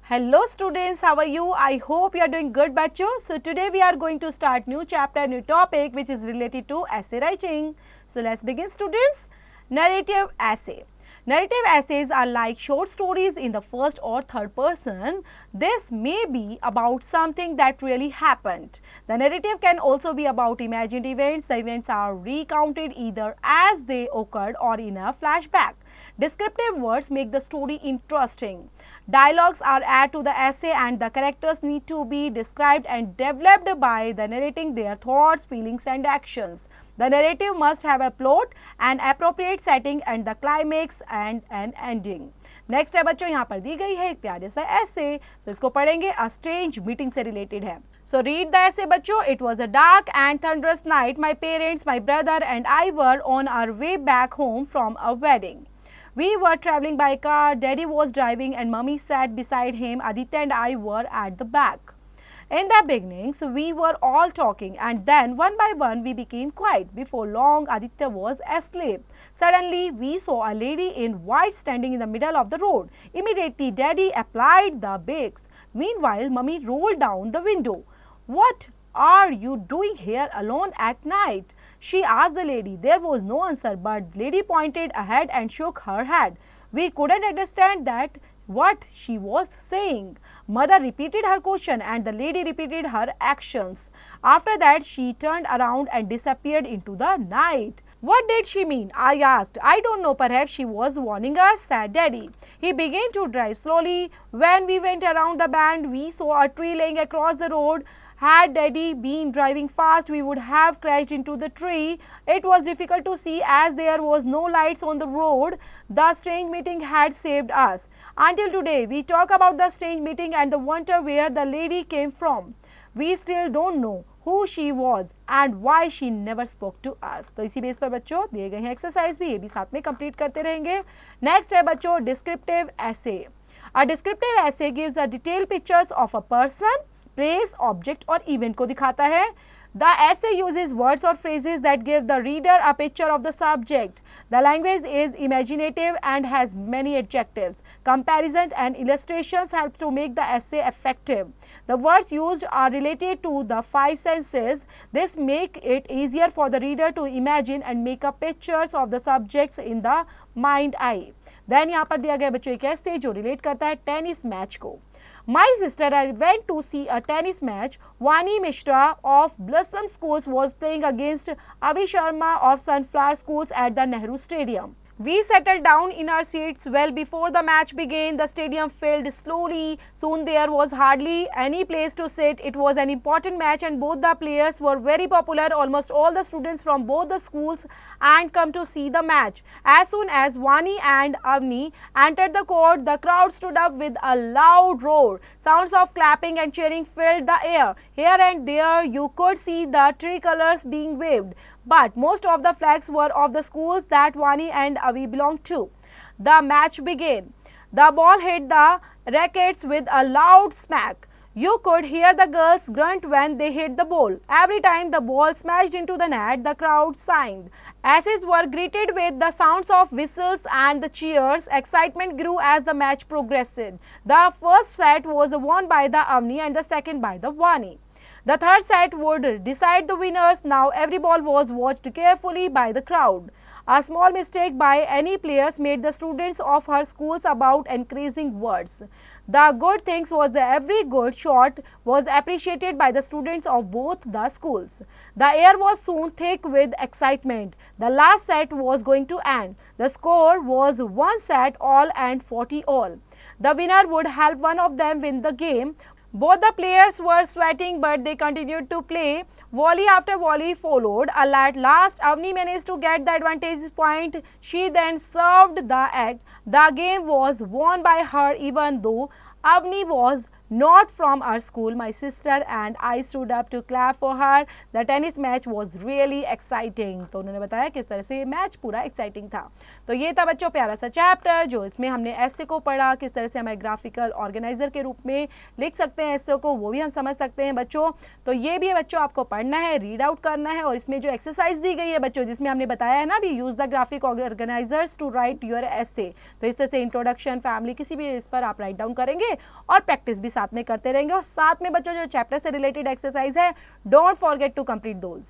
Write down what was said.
Hello students, how are you? I hope you are doing good bachcho. So today we are going to start new chapter, new topic which is related to essay writing. So let's begin students. Narrative essay. Narrative essays are like short stories in the first or third person. This may be about something that really happened. The narrative can also be about imagined events. The events are recounted either as they occurred or in a flashback. Descriptive words make the story interesting. Dialogues are added to the essay and the characters need to be described and developed by the narrating their thoughts, feelings and actions. The narrative must have a plot, an appropriate setting and the climax and an ending. Next है बच्चों, यहाँ पर दी गई है एक प्यारे सा ऐसे, तो इसको पढ़ेंगे. अ स्ट्रेंज मीटिंग से रिलेटेड है. So read the essay बच्चों. It was a dark and thunderous night. My parents, my brother and I were on our way back home from a wedding. We were traveling by car. Daddy was driving and Mummy sat beside him. Aditya and I were at the back. In the beginning, so we were all talking and then one by one we became quiet. Before long, Aditya was asleep. Suddenly, we saw a lady in white standing in the middle of the road. Immediately, Daddy applied the brakes. Meanwhile, Mummy rolled down the window. What are you doing here alone at night? She asked the lady. There was no answer, but the lady pointed ahead and shook her head. We couldn't understand that what she was saying. Mother repeated her question and the lady repeated her actions. After that, she turned around and disappeared into the night. What did she mean? I asked. I don't know. Perhaps she was warning us, said Daddy. He began to drive slowly. When we went around the bend, we saw a tree laying across the road. Had Daddy been driving fast, we would have crashed into the tree. It was difficult to see as there was no lights on the road. The strange meeting had saved us. Until today, we talk about the strange meeting and the wonder where the lady came from. We still don't know who she was and why she never spoke to us. तो इसी base पर बच्चों दिए गए हैं exercise भी, ये भी साथ में कंप्लीट करते रहेंगे. नेक्स्ट है बच्चों डिस्क्रिप्टिव ऐसे. A descriptive essay gives a detailed pictures of a person, place, object और event को दिखाता है. The essay uses words or phrases that give the reader a picture of the subject. The language is imaginative and has many adjectives. Comparison and illustrations help to make the essay effective. The words used are related to the five senses. This makes it easier for the reader to imagine and make up pictures of the subjects in the mind eye. Then यहाँ पर दिया गया बच्चों एक essay जो relate करता है tennis match को. My sister and I went to see a tennis match. Vani Mishra of Blossom Schools was playing against Avi Sharma of Sunflower Schools at the Nehru Stadium. We settled down in our seats well before the match began. The stadium filled slowly. Soon there was hardly any place to sit. It was an important match and both the players were very popular. Almost all the students from both the schools and come to see the match. As soon as Vani and Avni entered the court, the crowd stood up with a loud roar. Sounds of clapping and cheering filled the air. Here and there you could see the tricolors being waved. But most of the flags were of the schools that Vani and Avi belonged to. The match began. The ball hit the rackets with a loud smack. You could hear the girls grunt when they hit the ball. Every time the ball smashed into the net, the crowd sang. Asses were greeted with the sounds of whistles and the cheers. Excitement grew as the match progressed. The first set was won by the Avni and the second by the Vani. The third set would decide the winners. Now every ball was watched carefully by the crowd. A small mistake by any players made the students of her schools about encouraging words. The good thing was that every good shot was appreciated by the students of both the schools. The air was soon thick with excitement. The last set was going to end. The score was 1 set all and 40 all. The winner would help one of them win the game. Both the players were sweating but they continued to play. Volley after volley followed. At last, Avni managed to get the advantage point. She then served the act. The game was won by her even though Avni was not from our school. My sister and I stood up to clap for her. The tennis match was really exciting. तो उन्होंने बताया किस तरह से ये match पूरा exciting था। तो ये था बच्चों प्यारा सा चैप्टर जो इसमें हमने ऐसे को पढ़ा, किस तरह से हमें ग्राफिकल ऑर्गेनाइजर के रूप में लिख सकते हैं ऐसे को, वो भी हम समझ सकते हैं बच्चों। तो ये भी बच्चों आपको पढ़ना है, रीड आउट करना है, और इसमें जो एक्सरसाइज दी गई है बच्चों जिसमें हमने बताया है ना भी use the graphic organisers to write your essay. तो इस तरह से इंट्रोडक्शन, फैमिली, किसी भी इस पर आप राइट डाउन करेंगे और प्रैक्टिस भी साथ में करते रहेंगे। और साथ में बच्चों जो चैप्टर से रिलेटेड एक्सरसाइज है, don't forget to complete those.